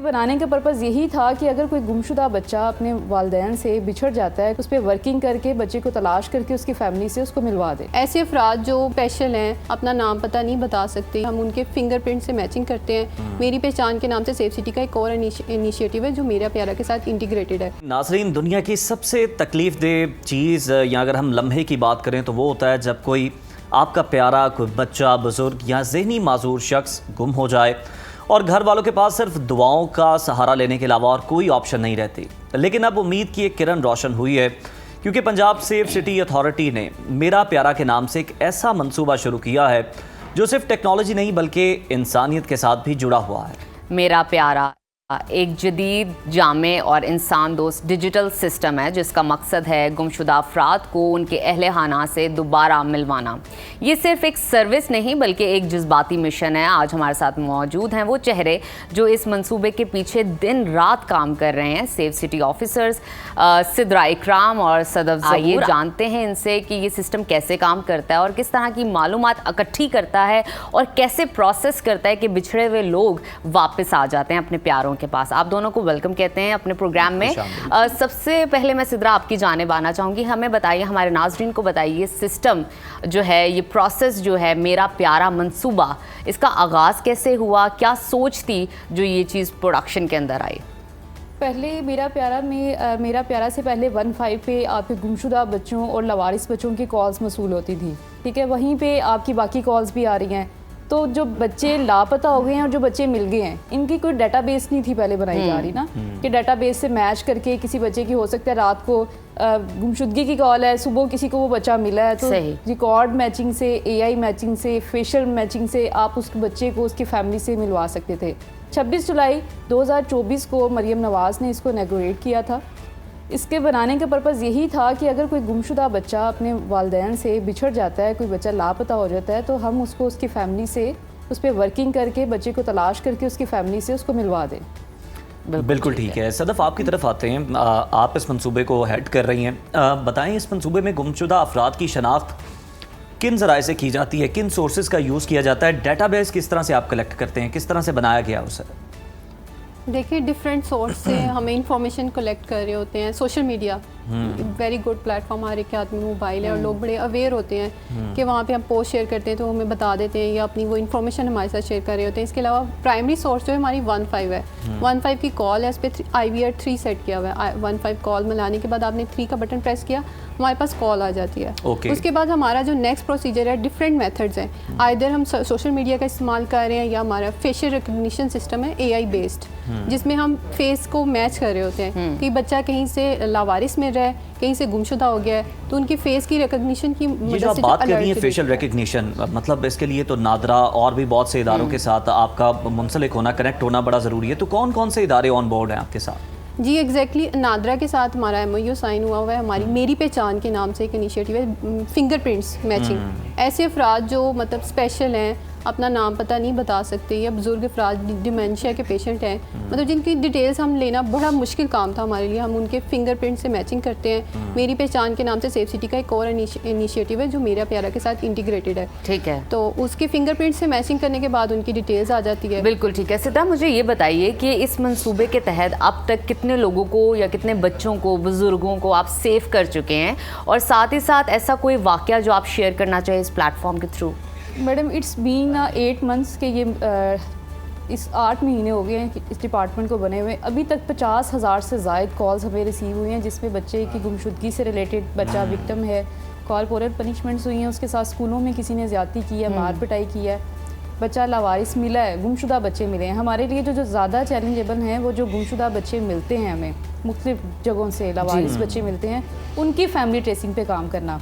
बनाने का पर्पज़ यही था कि अगर कोई गुमशुदा बच्चा अपने वालिदैन से बिछड़ जाता है, उस पर वर्किंग करके बच्चे को तलाश करके उसकी फैमिली से उसको मिलवा दे। ऐसे अफराद जो स्पेशल हैं, अपना नाम पता नहीं बता सकते, हम उनके फिंगरप्रिंट से मैचिंग करते हैं। मेरी पहचान के नाम से सेफ सिटी का एक और इनिशिएटिव है जो मेरा प्यारा के साथ इंटीग्रेटेड है। नाज़रीन, दुनिया की सबसे तकलीफ देह चीज़ या अगर हम लम्हे की बात करें तो वो होता है जब कोई आपका प्यारा, कोई बच्चा, बुजुर्ग या ज़हनी माजूर शख्स गुम हो जाए और घर वालों के पास सिर्फ दुआओं का सहारा लेने के अलावा और कोई ऑप्शन नहीं रहती। लेकिन अब उम्मीद की एक किरण रोशन हुई है, क्योंकि पंजाब सेफ सिटी अथॉरिटी ने मेरा प्यारा के नाम से एक ऐसा मंसूबा शुरू किया है जो सिर्फ टेक्नोलॉजी नहीं बल्कि इंसानियत के साथ भी जुड़ा हुआ है। मेरा प्यारा एक जदीद, जामे और इंसान दोस्त डिजिटल सिस्टम है जिसका मकसद है गुमशुदा अफराद को उनके अहले खाना से दोबारा मिलवाना। ये सिर्फ एक सर्विस नहीं बल्कि एक जज्बाती मिशन है। आज हमारे साथ मौजूद हैं वो चेहरे जो इस मंसूबे के पीछे दिन रात काम कर रहे हैं। सेफ सिटी ऑफिसर्स सिद्रा इकराम और सदफ। आइए जानते हैं इनसे कि ये सिस्टम कैसे काम करता है और किस तरह की मालूमात इकट्ठी करता है और कैसे प्रोसेस करता है कि बिछड़े हुए लोग वापस आ जाते हैं अपने प्यारों के पास। आप दोनों को वेलकम कहते हैं अपने प्रोग्राम में। सबसे पहले मैं सिद्रा आपकी जानिब आना चाहूँगी। हमें बताइए, हमारे नाज़रीन को बताइए, सिस्टम जो है, ये प्रोसेस जो है, मेरा प्यारा मंसूबा, इसका आगाज़ कैसे हुआ? क्या सोच थी जो ये चीज़ प्रोडक्शन के अंदर आई? पहले मेरा प्यारा से पहले 15 पे आपके गुमशुदा बच्चों और लवारिस बच्चों की कॉल्स मसूल होती थी। ठीक है, वहीं पे आपकी बाकी कॉल्स भी आ रही हैं। तो जो बच्चे लापता हो गए हैं और जो बच्चे मिल गए हैं, इनकी कोई डाटाबेस नहीं थी पहले बनाई जा रही ना, कि डाटाबेस से मैच करके किसी बच्चे की हो सकता है रात को गुमशुदगी की कॉल है, सुबह किसी को वो बच्चा मिला है, तो रिकॉर्ड मैचिंग से, एआई मैचिंग से, फेशियल मैचिंग से आप उस बच्चे को उसकी फैमिली से मिलवा सकते थे। 26 जुलाई 2024 को मरियम नवाज़ ने इसको इनॉग्रेट किया था। इसके बनाने का पर्पज़ यही था कि अगर कोई गुमशुदा बच्चा अपने वालिदैन से बिछड़ जाता है, कोई बच्चा लापता हो जाता है, तो हम उसको उसकी फैमिली से उस पर वर्किंग करके बच्चे को तलाश करके उसकी फैमिली से उसको मिलवा दें। बिल्कुल ठीक है। सदफ, आपकी तरफ आते हैं। आप इस मंसूबे को हेड कर रही हैं। बताएं, इस मंसूबे में गुमशुदा अफराद की शनाख्त किन ज़राए से की जाती है, किन सोर्सेज का यूज़ किया जाता है, डेटाबेस किस तरह से आप कलेक्ट करते हैं, किस तरह से बनाया गया उसे? देखिए, डिफरेंट सोर्स से हमें इंफॉर्मेशन कलेक्ट कर रहे होते हैं। Social media very good platform, हर एक के हाथ में मोबाइल है और लोग बड़े अवेयर होते हैं कि वहाँ पे हम पोस्ट शेयर करते हैं तो हमें बता देते हैं या अपनी वो इन्फॉर्मेशन हमारे साथ शेयर कर रहे होते हैं। इसके अलावा प्राइमरी सोर्स जो है हमारी 15 है। 15 की कॉल है, इस पर IVR 3 सेट किया हुआ है। 15 कॉल मिलाने के बाद आपने 3 का बटन प्रेस किया, हमारे पास कॉल आ जाती है। उसके बाद हमारा जो नेक्स्ट प्रोसीजर है, डिफरेंट मेथड्स हैं। आइदर हम सोशल मीडिया का इस्तेमाल कर रहे हैं या हमारा फेशियल रिकग्निशन सिस्टम है AI बेस्ड, जिसमें हम फेस को मैच कर रहे होते हैं कि बच्चा कहीं से लावारिस मिल रहा है, कहीं से गुमशुदा हो गया है, तो उनकी फेस की रिकग्निशन की मदद से जो बात कर रही है फेशियल रिकग्निशन, मतलब इसके लिए तो नादरा और भी बहुत से इदारों के साथ आपका मुंसलिक होना, कनेक्ट होना बड़ा ज़रूरी है। तो कौन कौन से इदारे ऑन बोर्ड हैं आपके साथ? जी एग्जैक्टली, नादरा के साथ हमारा MOU साइन हुआ हुआ है। हमारी मेरी पहचान के नाम से एक इनिशिएटिव है, फिंगरप्रिंट्स मैचिंग। ऐसे अफराद जो मतलब स्पेशल हैं, अपना नाम पता नहीं बता सकते, या बुजुर्ग अफराद, डिमेंशिया के पेशेंट हैं, मतलब जिनकी डिटेल्स हम लेना बड़ा मुश्किल काम था हमारे लिए, हम उनके फिंगरप्रिंट से मैचिंग करते हैं। मेरी पहचान के नाम से सेफ सिटी का एक और इनिशिएटिव है जो मेरा प्यारा के साथ इंटीग्रेटेड है। ठीक है, तो उसके फिंगरप्रिंट से मैचिंग करने के बाद उनकी डिटेल्स आ जाती है। बिल्कुल ठीक है। सिद्रा, मुझे ये बताइए कि इस मंसूबे के तहत अब तक कितने लोगों को या कितने बच्चों को, बुजुर्गों को आप सेव कर चुके हैं, और साथ ही साथ ऐसा कोई वाकया जो आप शेयर करना चाहें इस प्लेटफॉर्म के through? Madam, it's being 8 months के ये इस 8 महीने हो गए हैं इस डिपार्टमेंट को बने हुए। अभी तक 50,000 से ज़ायद कॉल्स हमें रिसीव हुई हैं जिसमें बच्चे की गुमशुदगी से रिलेटेड बच्चा विक्टिम है, कॉर्पोरल पनिशमेंट्स हुई हैं, उसके साथ स्कूलों में किसी ने ज़्यादती की है, मार पिटाई की है, बच्चा लावारिस मिला है, गुमशुदा बच्चे मिले हैं। हमारे लिए जो ज़्यादा चैलेंजेबल हैं वो जो गुमशुदा बच्चे मिलते हैं, हमें मुख्तलिफ जगहों से लावारिस बच्चे मिलते हैं, उनकी फैमिली ट्रेसिंग पे काम करना।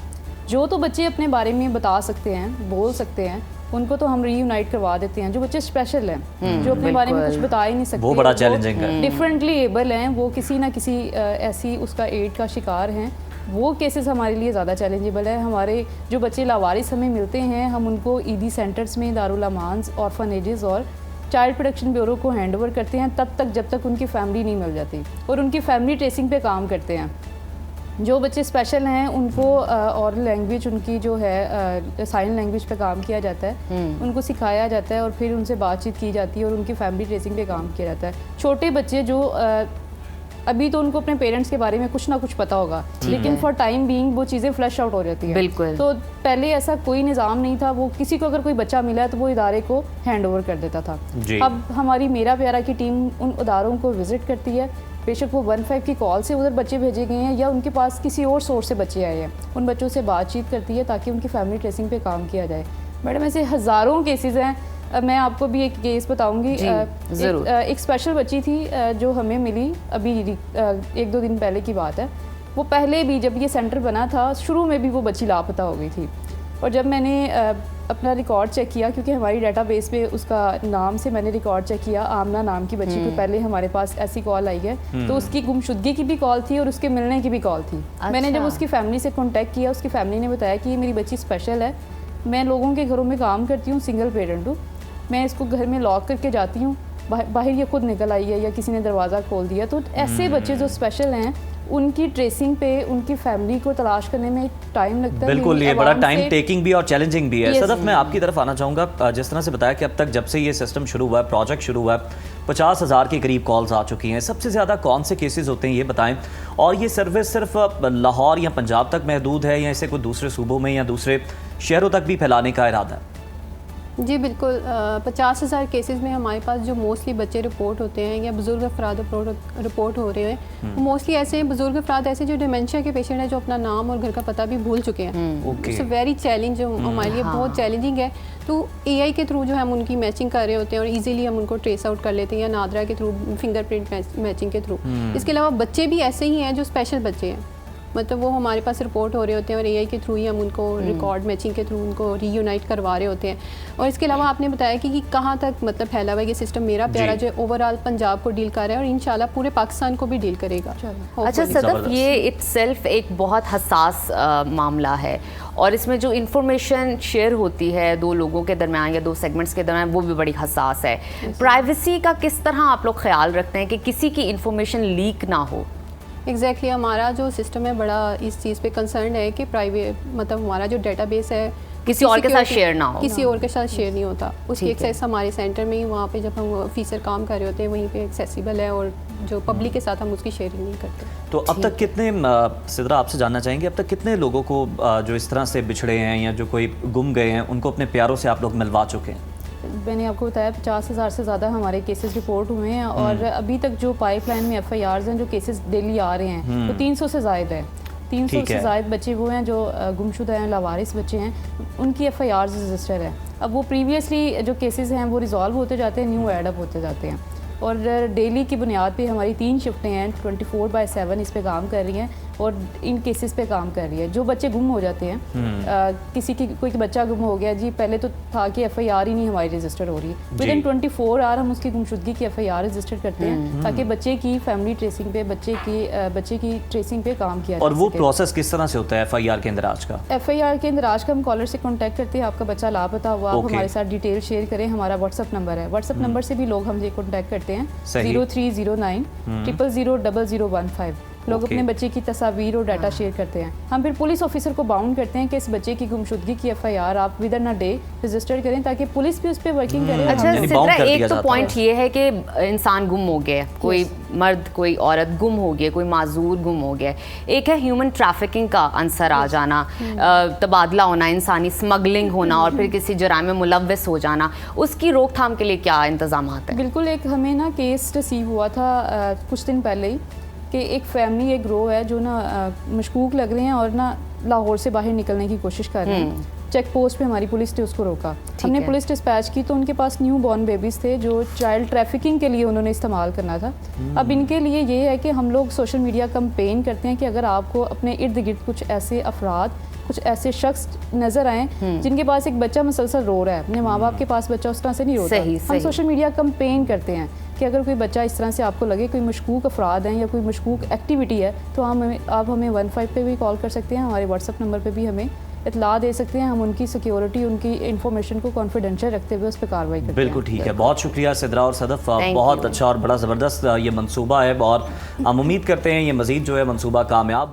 जो तो बच्चे अपने बारे में बता सकते हैं, बोल सकते हैं, उनको तो हम रीयूनाइट करवा देते हैं। जो बच्चे स्पेशल हैं, जो अपने बारे में कुछ बता ही नहीं सकते, वो बड़ा चैलेंजिंग है, डिफरेंटली एबल हैं, वो किसी ना किसी ऐसी उसका एड का शिकार हैं, वो केसेस हमारे लिए ज़्यादा चैलेंजेबल है। हमारे जो बच्चे लावारिस हमें मिलते हैं, हम उनको ईदी सेंटर्स में, दारुल अमान्स, ऑर्फनेजेस और चाइल्ड प्रोटेक्शन ब्यूरो को हैंड ओवर करते हैं तब तक जब तक उनकी फैमिली नहीं मिल जाती, और उनकी फैमिली ट्रेसिंग पे काम करते हैं। जो बच्चे स्पेशल हैं उनको और लैंग्वेज उनकी जो है साइन लैंग्वेज पे काम किया जाता है, उनको सिखाया जाता है और फिर उनसे बातचीत की जाती है और उनकी फैमिली ट्रेसिंग पे काम किया जाता है। छोटे बच्चे जो अभी तो उनको अपने पेरेंट्स के बारे में कुछ ना कुछ पता होगा, लेकिन फॉर टाइम बीइंग वो चीज़ें फ्लैश आउट हो जाती हैं। बिल्कुल। तो पहले ऐसा कोई निज़ाम नहीं था, वो किसी को अगर कोई बच्चा मिला है तो वो इदारे को हैंड ओवर कर देता था। अब हमारी मेरा प्यारा की टीम उन इदारों को विजिट करती है, बेशक वो 15 की कॉल से उधर बच्चे भेजे गए हैं या उनके पास किसी और सोर्स से बच्चे आए हैं, उन बच्चों से बातचीत करती है ताकि उनकी फैमिली ट्रेसिंग पे काम किया जाए। मैडम ऐसे हज़ारों केसेस हैं, मैं आपको भी एक केस बताऊंगी। एक स्पेशल बच्ची थी जो हमें मिली अभी 1-2 दिन पहले की बात है। वो पहले भी जब ये सेंटर बना था शुरू में भी वो बच्ची लापता हो गई थी, और जब मैंने अपना रिकॉर्ड चेक किया, क्योंकि हमारी डाटाबेस पे उसका नाम से मैंने रिकॉर्ड चेक किया, आमना नाम की बच्ची को पहले हमारे पास ऐसी कॉल आई है, तो उसकी गुमशुदगी की भी कॉल थी और उसके मिलने की भी कॉल थी। मैंने जब उसकी फैमिली से कॉन्टैक्ट किया, उसकी फैमिली ने बताया कि ये मेरी बच्ची स्पेशल है, मैं लोगों के घरों में काम करती हूँ, सिंगल पेरेंट हूँ, मैं इसको घर में लॉक करके जाती हूँ, बाहर ये खुद निकल आई है या किसी ने दरवाज़ा खोल दिया। तो ऐसे बच्चे जो स्पेशल हैं उनकी ट्रेसिंग पे उनकी फैमिली को तलाश करने में टाइम लगता है। बिल्कुल, ये बड़ा टाइम टेकिंग भी और चैलेंजिंग भी है। सदफ, मैं आपकी तरफ आना चाहूँगा। जिस तरह से बताया कि अब तक जब से ये सिस्टम शुरू हुआ है, प्रोजेक्ट शुरू हुआ है, 50,000 के करीब कॉल्स आ चुकी हैं। सबसे ज़्यादा कौन से केसेस होते हैं ये बताएं, और ये सर्विस सिर्फ लाहौर या पंजाब तक महदूद है या इसे कोई दूसरे सूबों में या दूसरे शहरों तक भी फैलाने का इरादा है? जी बिल्कुल, 50,000 केसेस में हमारे पास जो मोस्टली बच्चे रिपोर्ट होते हैं या बुज़ुर्ग अफराद रिपोर्ट हो रहे हैं, मोस्टली ऐसे हैं बुज़ुर्ग अफराद ऐसे जो डिमेंशिया के पेशेंट हैं, जो अपना नाम और घर का पता भी भूल चुके हैं। इट्स वेरी चैलेंज, हमारे लिए बहुत चैलेंजिंग है। तो AI के थ्रू जो हम उनकी मैचिंग कर रहे होते हैं और इजीली हम उनको ट्रेस आउट कर लेते हैं, या नादरा के थ्रू, फिंगरप्रिंट मैचिंग के थ्रू। इसके अलावा बच्चे भी ऐसे ही हैं जो स्पेशल बच्चे हैं, मतलब वो हमारे पास रिपोर्ट हो रहे होते हैं और AI के थ्रू ही हम उनको रिकॉर्ड मैचिंग के थ्रू उनको रीयूनाइट करवा रहे होते हैं। और इसके अलावा आपने बताया कि कहाँ तक मतलब फैला हुआ है ये सिस्टम। मेरा प्यारा जो ओवरऑल पंजाब को डील कर रहा है और इंशाल्लाह पूरे पाकिस्तान को भी डील करेगा। अच्छा सदफ, ये इटसेल्फ एक बहुत हसास मामला है और इसमें जो इन्फॉर्मेशन शेयर होती है दो लोगों के दरमियान या दो सेगमेंट्स के दरमियान, वो भी बड़ी हसास है। प्राइवेसी का किस तरह आप लोग ख्याल रखते हैं कि किसी की इन्फॉर्मेशन लीक ना हो? एग्जैक्टली हमारा जो सिस्टम है बड़ा इस चीज़ पे कंसर्न है कि प्राइवेट, मतलब हमारा जो डेटाबेस है किसी और के साथ शेयर ना हो, किसी और के साथ शेयर नहीं होता। उसकी एक्सेस हमारे सेंटर में ही, वहाँ पे जब हम ऑफिसर काम कर रहे होते हैं वहीं पे एक्सेसिबल है, और जो पब्लिक के साथ हम उसकी शेयरिंग नहीं करते। तो अब तक कितने, सिद्रा आपसे जानना चाहेंगे, अब तक कितने लोगों को जो इस तरह से बिछड़े हैं या जो कोई गुम गए हैं उनको अपने प्यारों से आप लोग मिलवा चुके हैं? मैंने आपको बताया 50,000 से ज़्यादा हमारे केसेस रिपोर्ट हुए हैं, और अभी तक जो पाइपलाइन में FIRs हैं, जो केसेस डेली आ रहे हैं, तो 300 से ज़ायद है। 300 से ज़ायद बच्चे वो हैं जो गुमशुदा हैं, लावारिस बच्चे हैं, उनकी FIRs रजिस्टर है। अब वो प्रीवियसली जो केसेस हैं वो रिजॉल्व होते जाते हैं, न्यू एड अप होते जाते हैं, और डेली की बुनियाद पे हमारी 3 शिफ्टें हैं, 24/7 इस पे काम कर रही हैं और इन केसेस पे काम कर रही है। जो बच्चे गुम हो जाते हैं, किसी की कोई बच्चा गुम हो गया जी, पहले तो था कि FIR ही नहीं हमारी रजिस्टर हो रही है, विदिन 24 आवर हम उसकी गुमशुदगी की FIR रजिस्टर करते हैं ताकि बच्चे की फैमिली ट्रेसिंग पे, बच्चे की ट्रेसिंग पे काम किया और वो प्रोसेस किस तरह से होता है FIR के इंदराज का? FIR के इंदराज का हम कॉलर से कॉन्टैक्ट करते हैं, आपका बच्चा लापता हुआ, आप हमारे साथ डिटेल शेयर करें, हमारा व्हाट्सअप नंबर है, व्हाट्सअप नंबर से भी लोग हमसे कॉन्टैक्ट करते हैं 0309 000 0015। लोग अपने बच्चे की तस्वीर और डाटा शेयर करते हैं। हम फिर पुलिस ऑफिसर को बाउंड करते हैं कि इस बच्चे की गुमशुदगी की FIR आप with in a day register करें ताकि पुलिस भी उस पर वर्किंग करे। अच्छा सिद्रा, एक तो पॉइंट ये है कि इंसान गुम हो गया, कोई मर्द कोई औरत गुम हो गया, कोई माजूर गुम हो गया, एक है ह्यूमन ट्रैफिकिंग का अंसर आ जाना, तबादला होना, इंसानी स्मगलिंग होना और फिर किसी जराम में मुलव्वस हो जाना, उसकी रोकथाम के लिए क्या इंतजाम हैं? बिल्कुल, एक हमें ना केस रिसीव हुआ था कुछ दिन पहले ही कि एक फैमिली, एक ग्रोह है जो ना मशकूक लग रहे हैं और ना लाहौर से बाहर निकलने की कोशिश कर रहे हैं। चेक पोस्ट पे हमारी पुलिस ने उसको रोका, हमने पुलिस डिस्पैच की, तो उनके पास न्यू बॉर्न बेबीज़ थे जो चाइल्ड ट्रैफिकिंग के लिए उन्होंने इस्तेमाल करना था। अब इनके लिए ये है कि हम लोग सोशल मीडिया कैंपेन करते हैं कि अगर आपको अपने इर्द गिर्द कुछ ऐसे अफराद, कुछ ऐसे शख्स नज़र आए जिनके पास एक बच्चा मुसलसल रो रहा है, अपने माँ बाप के पास बच्चा उस तरह से नहीं रोता, हम सोशल मीडिया कैंपेन करते हैं कि अगर कोई बच्चा इस तरह से आपको लगे, कोई मशकूक अफराद हैं या कोई मशकूक एक्टिविटी है, तो आप हमें 15 पे भी कॉल कर सकते हैं, हमारे व्हाट्सअप नंबर पे भी हमें इतला दे सकते हैं। हम उनकी सिक्योरिटी, उनकी इन्फॉर्मेशन को कॉन्फिडेंशियल रखते हुए उस पर कार्रवाई करते हैं। बिल्कुल ठीक है, बहुत शुक्रिया सिद्रा और सदफ, बहुत अच्छा और बड़ा ज़बरदस्त ये मंसूबा है और हम उम्मीद करते हैं ये मज़ीद जो है मंसूबा कामयाब हो।